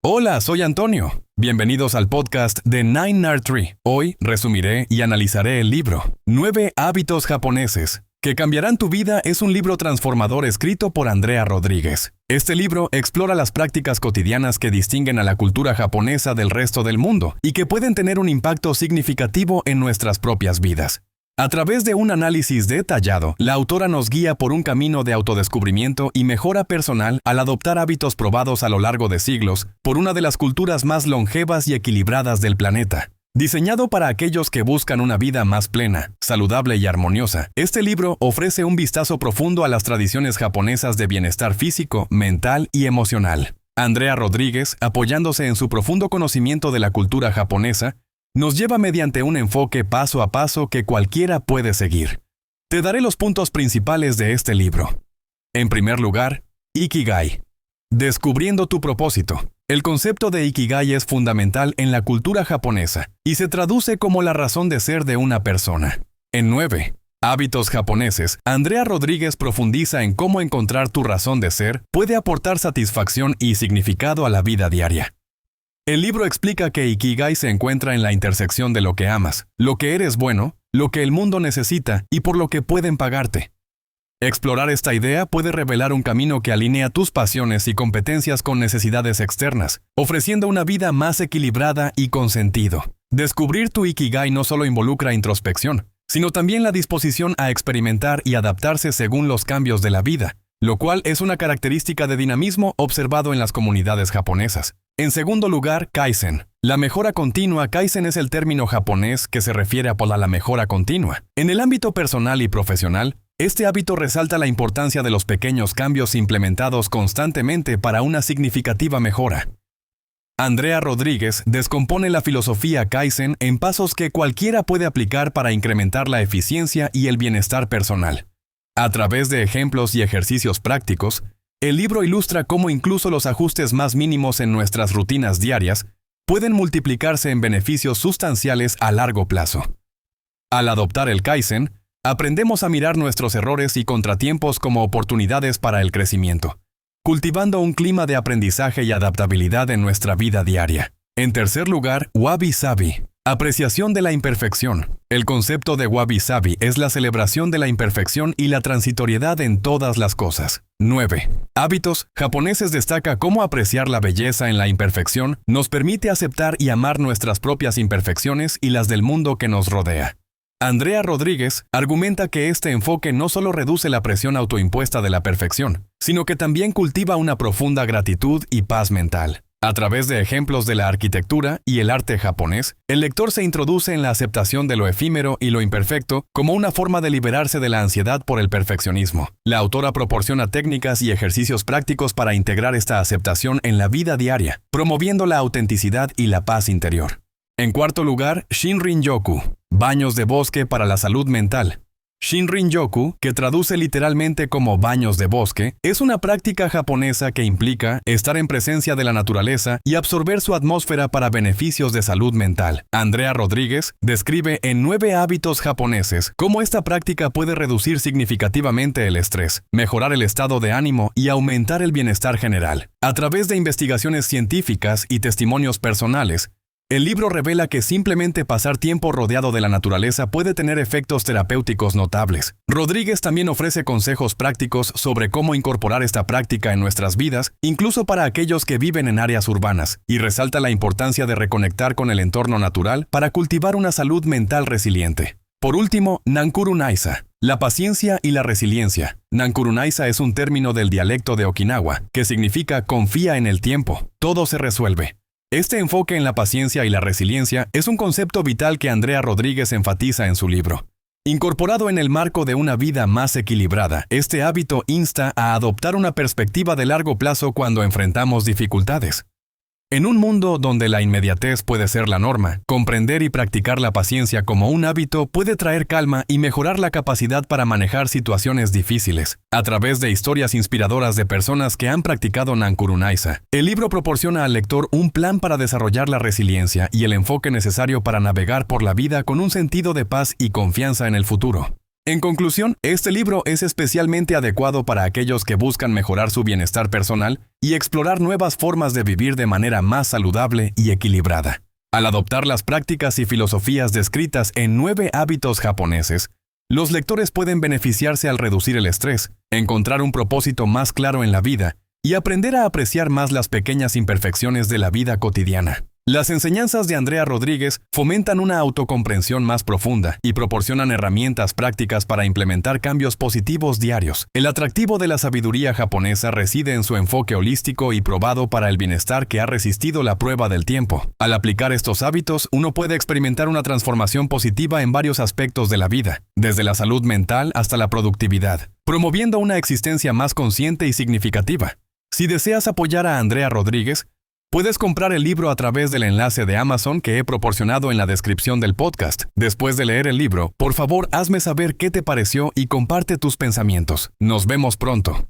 Hola, soy Antonio. Bienvenidos al podcast de 9nerd3. Hoy resumiré y analizaré el libro 9 hábitos japoneses que cambiarán tu vida. Es un libro transformador escrito por Andrea Rodríguez. Este libro explora las prácticas cotidianas que distinguen a la cultura japonesa del resto del mundo y que pueden tener un impacto significativo en nuestras propias vidas. A través de un análisis detallado, la autora nos guía por un camino de autodescubrimiento y mejora personal al adoptar hábitos probados a lo largo de siglos por una de las culturas más longevas y equilibradas del planeta. Diseñado para aquellos que buscan una vida más plena, saludable y armoniosa, este libro ofrece un vistazo profundo a las tradiciones japonesas de bienestar físico, mental y emocional. Andrea Rodríguez, apoyándose en su profundo conocimiento de la cultura japonesa, nos lleva mediante un enfoque paso a paso que cualquiera puede seguir. Te daré los puntos principales de este libro. En primer lugar, Ikigai. Descubriendo tu propósito. El concepto de Ikigai es fundamental en la cultura japonesa y se traduce como la razón de ser de una persona. En 9 hábitos japoneses, Andrea Rodríguez profundiza en cómo encontrar tu razón de ser puede aportar satisfacción y significado a la vida diaria. El libro explica que Ikigai se encuentra en la intersección de lo que amas, lo que eres bueno, lo que el mundo necesita y por lo que pueden pagarte. Explorar esta idea puede revelar un camino que alinea tus pasiones y competencias con necesidades externas, ofreciendo una vida más equilibrada y con sentido. Descubrir tu Ikigai no solo involucra introspección, sino también la disposición a experimentar y adaptarse según los cambios de la vida, lo cual es una característica de dinamismo observado en las comunidades japonesas. En segundo lugar, Kaizen. La mejora continua. Kaizen es el término japonés que se refiere a la mejora continua. En el ámbito personal y profesional, este hábito resalta la importancia de los pequeños cambios implementados constantemente para una significativa mejora. Andrea Rodríguez descompone la filosofía Kaizen en pasos que cualquiera puede aplicar para incrementar la eficiencia y el bienestar personal. A través de ejemplos y ejercicios prácticos, el libro ilustra cómo incluso los ajustes más mínimos en nuestras rutinas diarias pueden multiplicarse en beneficios sustanciales a largo plazo. Al adoptar el Kaizen, aprendemos a mirar nuestros errores y contratiempos como oportunidades para el crecimiento, cultivando un clima de aprendizaje y adaptabilidad en nuestra vida diaria. En tercer lugar, Wabi Sabi. Apreciación de la imperfección. El concepto de Wabi Sabi es la celebración de la imperfección y la transitoriedad en todas las cosas. 9 hábitos japoneses. Destaca cómo apreciar la belleza en la imperfección nos permite aceptar y amar nuestras propias imperfecciones y las del mundo que nos rodea. Andrea Rodríguez argumenta que este enfoque no solo reduce la presión autoimpuesta de la perfección, sino que también cultiva una profunda gratitud y paz mental. A través de ejemplos de la arquitectura y el arte japonés, el lector se introduce en la aceptación de lo efímero y lo imperfecto como una forma de liberarse de la ansiedad por el perfeccionismo. La autora proporciona técnicas y ejercicios prácticos para integrar esta aceptación en la vida diaria, promoviendo la autenticidad y la paz interior. En cuarto lugar, Shinrin-yoku. Baños de bosque para la salud mental. Shinrin-yoku, que traduce literalmente como baños de bosque, es una práctica japonesa que implica estar en presencia de la naturaleza y absorber su atmósfera para beneficios de salud mental. Andrea Rodríguez describe en 9 hábitos japoneses cómo esta práctica puede reducir significativamente el estrés, mejorar el estado de ánimo y aumentar el bienestar general. A través de investigaciones científicas y testimonios personales, el libro revela que simplemente pasar tiempo rodeado de la naturaleza puede tener efectos terapéuticos notables. Rodríguez también ofrece consejos prácticos sobre cómo incorporar esta práctica en nuestras vidas, incluso para aquellos que viven en áreas urbanas, y resalta la importancia de reconectar con el entorno natural para cultivar una salud mental resiliente. Por último, Nankuru Naisa. La paciencia y la resiliencia. Nankuru Naisa es un término del dialecto de Okinawa, que significa confía en el tiempo, todo se resuelve. Este enfoque en la paciencia y la resiliencia es un concepto vital que Andrea Rodríguez enfatiza en su libro. Incorporado en el marco de una vida más equilibrada, este hábito insta a adoptar una perspectiva de largo plazo cuando enfrentamos dificultades. En un mundo donde la inmediatez puede ser la norma, comprender y practicar la paciencia como un hábito puede traer calma y mejorar la capacidad para manejar situaciones difíciles. A través de historias inspiradoras de personas que han practicado Nankuru Naisa, el libro proporciona al lector un plan para desarrollar la resiliencia y el enfoque necesario para navegar por la vida con un sentido de paz y confianza en el futuro. En conclusión, este libro es especialmente adecuado para aquellos que buscan mejorar su bienestar personal y explorar nuevas formas de vivir de manera más saludable y equilibrada. Al adoptar las prácticas y filosofías descritas en 9 hábitos japoneses, los lectores pueden beneficiarse al reducir el estrés, encontrar un propósito más claro en la vida y aprender a apreciar más las pequeñas imperfecciones de la vida cotidiana. Las enseñanzas de Andrea Rodríguez fomentan una autocomprensión más profunda y proporcionan herramientas prácticas para implementar cambios positivos diarios. El atractivo de la sabiduría japonesa reside en su enfoque holístico y probado para el bienestar que ha resistido la prueba del tiempo. Al aplicar estos hábitos, uno puede experimentar una transformación positiva en varios aspectos de la vida, desde la salud mental hasta la productividad, promoviendo una existencia más consciente y significativa. Si deseas apoyar a Andrea Rodríguez, puedes comprar el libro a través del enlace de Amazon que he proporcionado en la descripción del podcast. Después de leer el libro, por favor, hazme saber qué te pareció y comparte tus pensamientos. Nos vemos pronto.